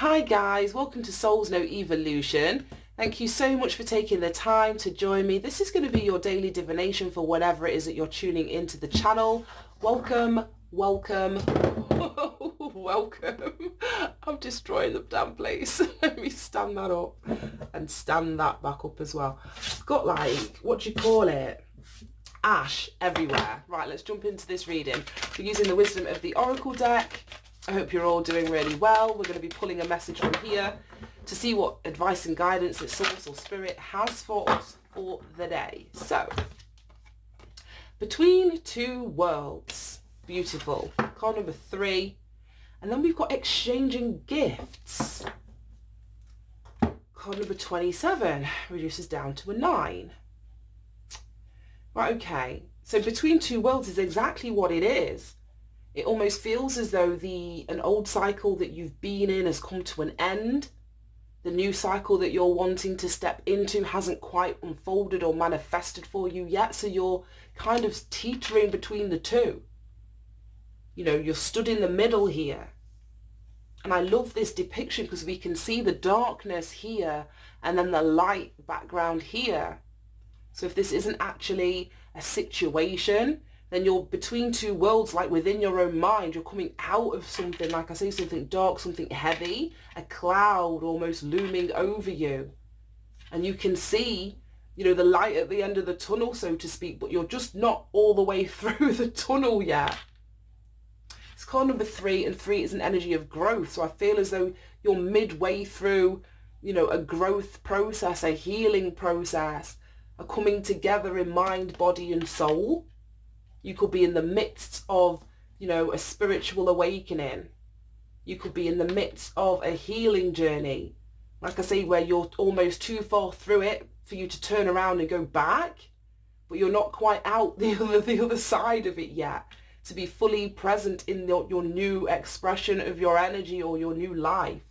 Hi guys, welcome to Soul's No Evolution. Thank you so much for taking the time to join me. This is going to be your daily divination for whatever it is that you're tuning into the channel. Welcome, welcome, welcome. I'm destroying the damn place. Let me stand that up and stand that back up as well. I've got like, what do you call it? Ash everywhere. Right, let's jump into this reading. We're using the wisdom of the Oracle deck. I hope you're all doing really well. We're going to be pulling a message from here to see what advice and guidance that Source or Spirit has for us for the day. So, between two worlds. Beautiful. Card number 3. And then we've got exchanging gifts. Card number 27 reduces down to a 9. Right, okay. So between two worlds is exactly what it is. It almost feels as though an old cycle that you've been in has come to an end. The new cycle that you're wanting to step into hasn't quite unfolded or manifested for you yet. So you're kind of teetering between the two. You know, you're stood in the middle here. And I love this depiction because we can see the darkness here and then the light background here. So if this isn't actually a situation, then you're between two worlds, like within your own mind. You're coming out of something, like I say, something dark, something heavy, a cloud almost looming over you. And you can see, you know, the light at the end of the tunnel, so to speak, but you're just not all the way through the tunnel yet. It's card number 3, and 3 is an energy of growth. So I feel as though you're midway through, you know, a growth process, a healing process, a coming together in mind, body and soul. You could be in the midst of, you know, a spiritual awakening. You could be in the midst of a healing journey. Like I say, where you're almost too far through it for you to turn around and go back, but you're not quite out the other side of it yet to be fully present in your new expression of your energy or your new life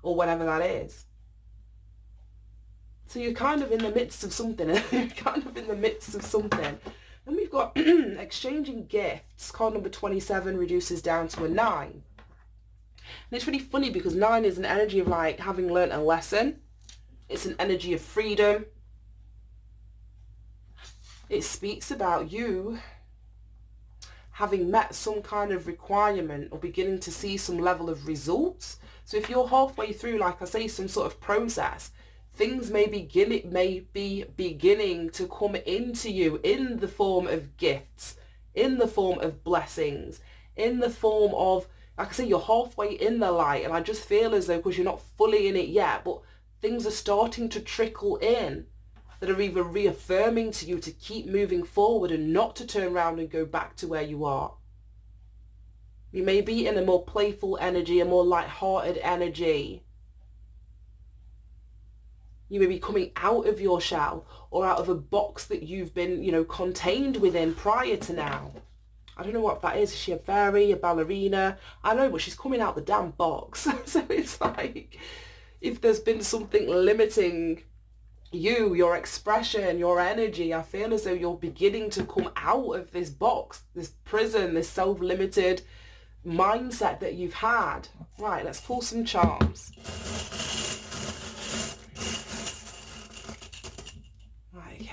or whatever that is. So you're kind of in the midst of something. You're kind of in the midst of something. And we've got exchanging gifts. Card number 27 reduces down to a 9. And it's really funny because 9 is an energy of like having learnt a lesson. It's an energy of freedom. It speaks about you having met some kind of requirement or beginning to see some level of results. So if you're halfway through, like I say, some sort of process, things may be beginning to come into you in the form of gifts, in the form of blessings, in the form of, like I say, you're halfway in the light. And I just feel as though, because you're not fully in it yet, but things are starting to trickle in that are either reaffirming to you to keep moving forward and not to turn around and go back to where you are. You may be in a more playful energy, a more light-hearted energy. You may be coming out of your shell or out of a box that you've been, you know, contained within prior to now. I don't know what that is. Is she a fairy, a ballerina? I don't know, but she's coming out the damn box. So it's like, if there's been something limiting you, your expression, your energy, I feel as though you're beginning to come out of this box, this prison, this self-limited mindset that you've had. Right, let's pull some charms. Right.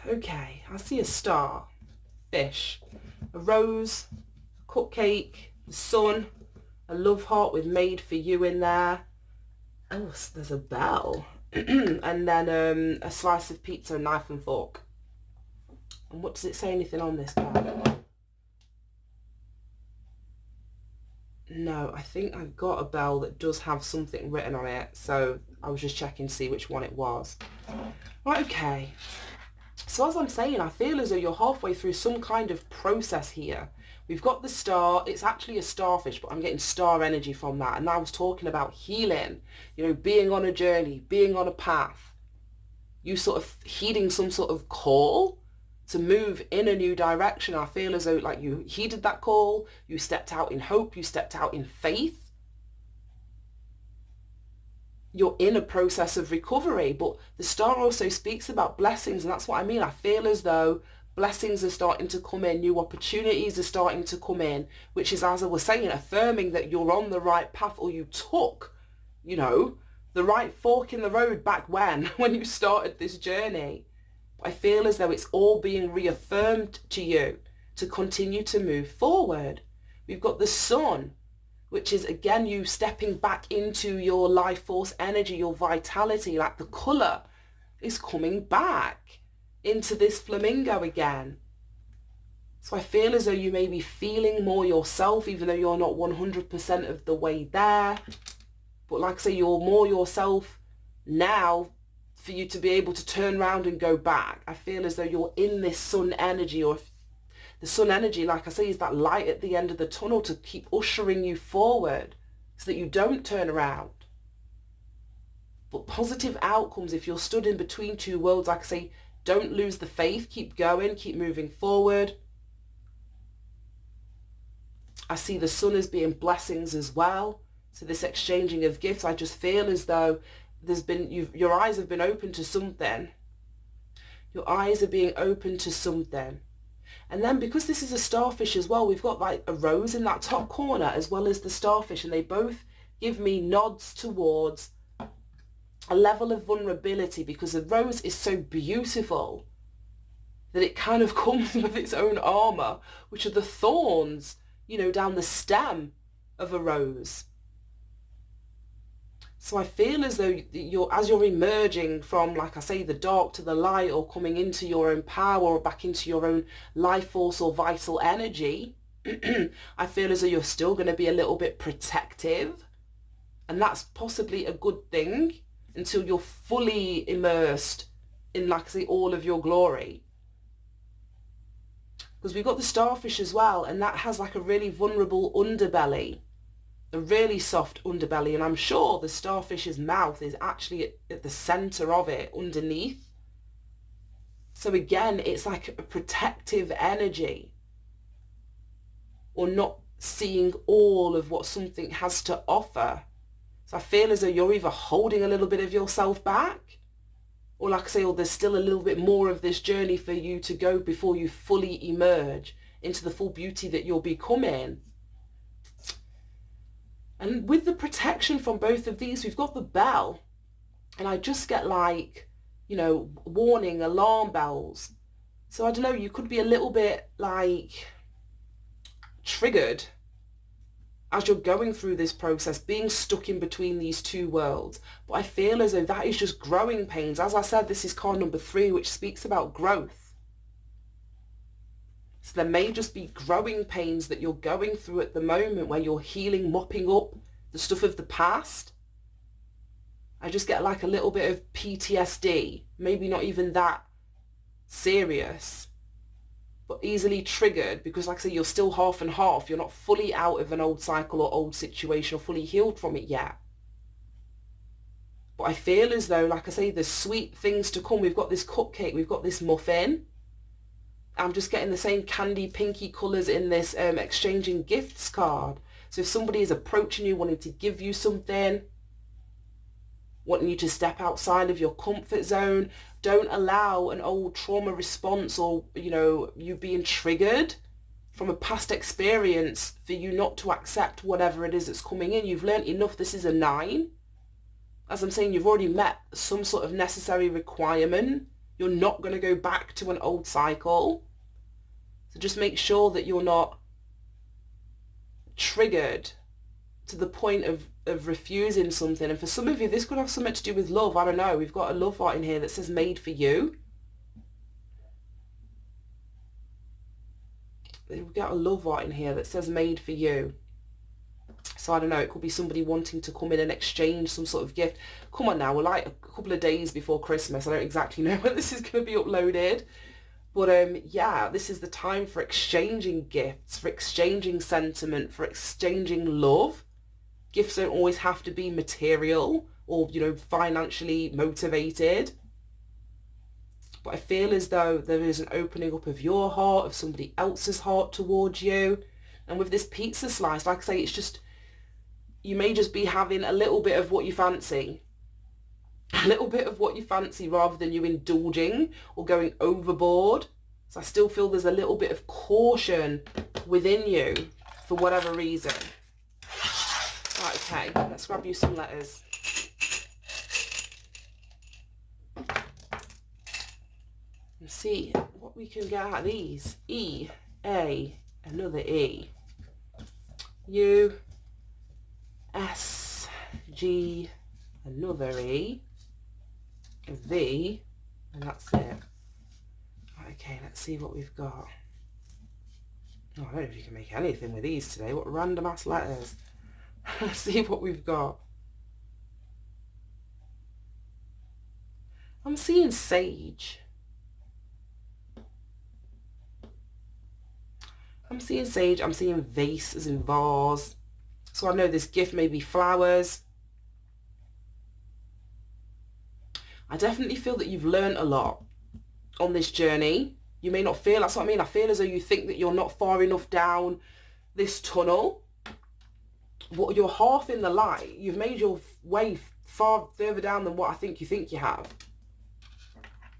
Okay, I see a star, fish, a rose, a cupcake, the sun, a love heart with made for you in there. Oh, there's a bell. And then a slice of pizza, a knife and fork. And what does it say anything on this card? No, I think I've got a bell that does have something written on it. So I was just checking to see which one it was. Right, okay. So as I'm saying, I feel as though you're halfway through some kind of process here. We've got the star. It's actually a starfish, but I'm getting star energy from that. And I was talking about healing, you know, being on a journey, being on a path. You sort of heeding some sort of call to move in a new direction. I feel as though like you heeded that call. You stepped out in hope. You stepped out in faith. You're in a process of recovery, but the star also speaks about blessings, and that's what I mean. I feel as though blessings are starting to come in, new opportunities are starting to come in, which is, as I was saying, affirming that you're on the right path, or you took, the right fork in the road back when you started this journey. I feel as though it's all being reaffirmed to you to continue to move forward. We've got the sun, which is again you stepping back into your life force energy, your vitality, like the colour is coming back into this flamingo again. So I feel as though you may be feeling more yourself, even though you're not 100% of the way there. But like I say, you're more yourself now for you to be able to turn around and go back. I feel as though you're in this sun energy, or the sun energy, like I say, is that light at the end of the tunnel to keep ushering you forward so that you don't turn around. But positive outcomes, if you're stood in between two worlds, like I say, don't lose the faith, keep going, keep moving forward. I see the sun as being blessings as well. So this exchanging of gifts, I just feel as though your eyes have been open to something. Your eyes are being open to something. And then because this is a starfish as well, we've got like a rose in that top corner as well as the starfish, and they both give me nods towards a level of vulnerability, because the rose is so beautiful that it kind of comes with its own armor, which are the thorns, down the stem of a rose. So I feel as though as you're emerging from, like I say, the dark to the light, or coming into your own power, or back into your own life force or vital energy, I feel as though you're still going to be a little bit protective. And that's possibly a good thing until you're fully immersed in, like I say, all of your glory. Because we've got the starfish as well, and that has like a really vulnerable underbelly, a really soft underbelly, and I'm sure the starfish's mouth is actually at the center of it, underneath. So again, it's like a protective energy, or not seeing all of what something has to offer. So I feel as though you're either holding a little bit of yourself back, or like I say, there's still a little bit more of this journey for you to go before you fully emerge into the full beauty that you're becoming. And with the protection from both of these, we've got the bell, and I just get like, warning alarm bells. So I don't know, you could be a little bit like triggered as you're going through this process, being stuck in between these two worlds. But I feel as though that is just growing pains. As I said, this is card number 3, which speaks about growth. So there may just be growing pains that you're going through at the moment, where you're healing, mopping up the stuff of the past. I just get like a little bit of PTSD, maybe not even that serious, but easily triggered, because like I say, you're still half and half. You're not fully out of an old cycle or old situation, or fully healed from it yet. But I feel as though, like I say, there's sweet things to come. We've got this cupcake, we've got this muffin. I'm just getting the same candy pinky colours in this exchanging gifts card. So if somebody is approaching you, wanting to give you something, wanting you to step outside of your comfort zone, don't allow an old trauma response, or, you being triggered from a past experience for you not to accept whatever it is that's coming in. You've learned enough. This is a 9. As I'm saying, you've already met some sort of necessary requirement. You're not going to go back to an old cycle. So just make sure that you're not triggered to the point of refusing something. And for some of you, this could have something to do with love. I don't know. We've got a love heart in here that says made for you. We've got a love heart in here that says made for you. So I don't know, it could be somebody wanting to come in and exchange some sort of gift. Come on now, we're like a couple of days before Christmas. I don't exactly know when this is going to be uploaded. But yeah, this is the time for exchanging gifts, for exchanging sentiment, for exchanging love. Gifts don't always have to be material or, financially motivated. But I feel as though there is an opening up of your heart, of somebody else's heart towards you. And with this pizza slice, like I say, it's just, you may just be having a little bit of what you fancy. A little bit of what you fancy rather than you indulging or going overboard. So I still feel there's a little bit of caution within you for whatever reason. Right, okay, let's grab you some letters. And see what we can get out of these. E, A, another E. U, S, G, another E, V, and that's it. Okay, let's see what we've got. Oh, I don't know if you can make anything with these today. What random ass letters. Let's see what we've got. I'm seeing sage. I'm seeing sage. I'm seeing vase as in vase. So I know this gift may be flowers. I definitely feel that you've learned a lot on this journey. You may not feel, that's what I mean. I feel as though you think that you're not far enough down this tunnel. But you're half in the light. You've made your way far further down than what I think you have.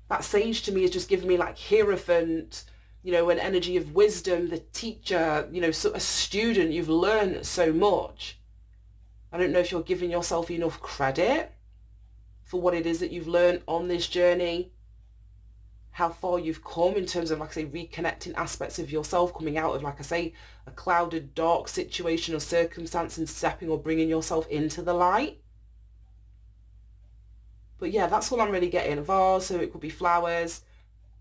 That sage to me is just giving me like Hierophant, you know, an energy of wisdom, the teacher, you know, so a student. You've learned so much. I don't know if you're giving yourself enough credit for what it is that you've learned on this journey, how far you've come in terms of, like I say, reconnecting aspects of yourself, coming out of, like I say, a clouded, dark situation or circumstance and stepping or bringing yourself into the light. But yeah, that's all I'm really getting. A vase, so it could be flowers.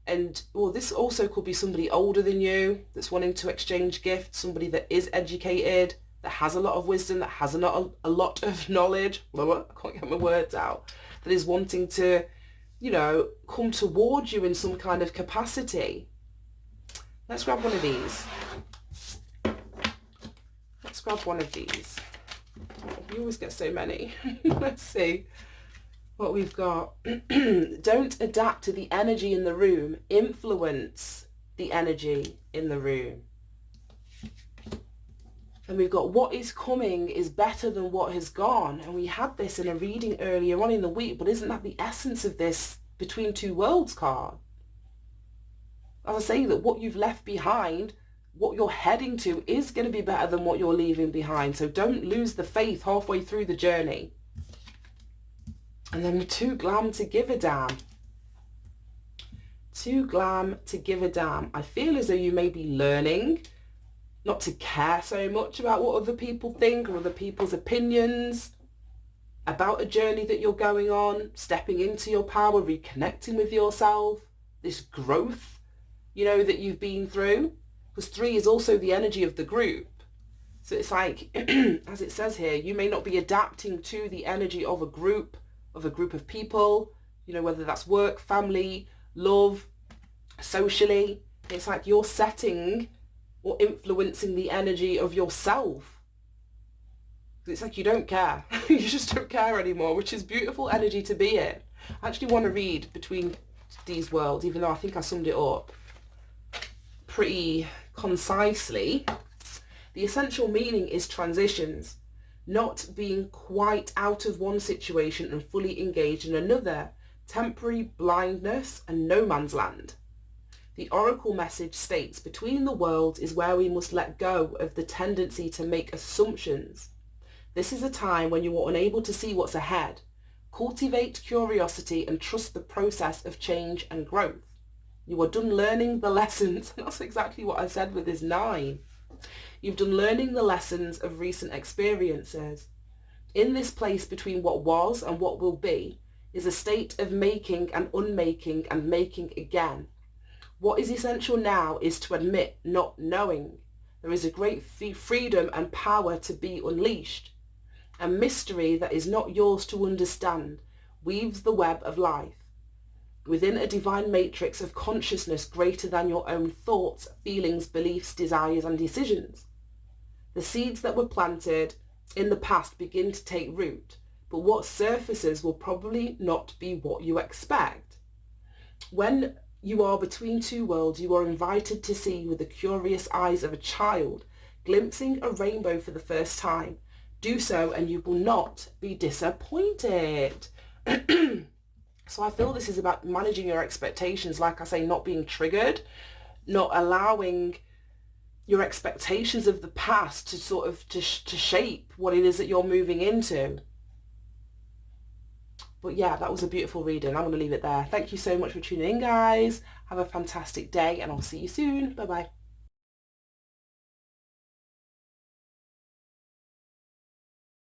And, well, this also could be somebody older than you that's wanting to exchange gifts, somebody that is educated, that has a lot of wisdom, that has a lot of knowledge. I can't get my words out. That is wanting to, you know, come towards you in some kind of capacity. Let's grab one of these. Let's grab one of these. Oh, you always get so many. Let's see what we've got. Don't adapt to the energy in the room. Influence the energy in the room. And we've got what is coming is better than what has gone. And we had this in a reading earlier on in the week, but isn't that the essence of this Between Two Worlds card? As I say, that what you've left behind, what you're heading to is going to be better than what you're leaving behind. So don't lose the faith halfway through the journey. And then too glam to give a damn. Too glam to give a damn. I feel as though you may be learning not to care so much about what other people think or other people's opinions about a journey that you're going on, stepping into your power, reconnecting with yourself, this growth, you know, that you've been through. Because 3 is also the energy of the group. So it's like, as it says here, you may not be adapting to the energy of a group of people, you know, whether that's work, family, love, socially. It's like you're setting or influencing the energy of yourself. It's like you don't care. You just don't care anymore, which is beautiful energy to be in. I actually want to read Between These Worlds, even though I think I summed it up pretty concisely. The essential meaning is transitions, not being quite out of one situation and fully engaged in another, temporary blindness and no man's land. The oracle message states, between the worlds is where we must let go of the tendency to make assumptions. This is a time when you are unable to see what's ahead. Cultivate curiosity and trust the process of change and growth. You are done learning the lessons. That's exactly what I said with this 9. You've done learning the lessons of recent experiences. In this place between what was and what will be is a state of making and unmaking and making again. What is essential now is to admit not knowing. There is a great freedom and power to be unleashed. A mystery that is not yours to understand weaves the web of life. Within a divine matrix of consciousness greater than your own thoughts, feelings, beliefs, desires, and decisions. The seeds that were planted in the past begin to take root, but what surfaces will probably not be what you expect. When you are between two worlds, you are invited to see with the curious eyes of a child, glimpsing a rainbow for the first time. Do so and you will not be disappointed. So I feel this is about managing your expectations, like I say, not being triggered not allowing your expectations of the past to sort of to shape what it is that you're moving into. But yeah, that was a beautiful reading. I'm going to leave it there. Thank you so much for tuning in, guys. Have a fantastic day, and I'll see you soon. Bye bye.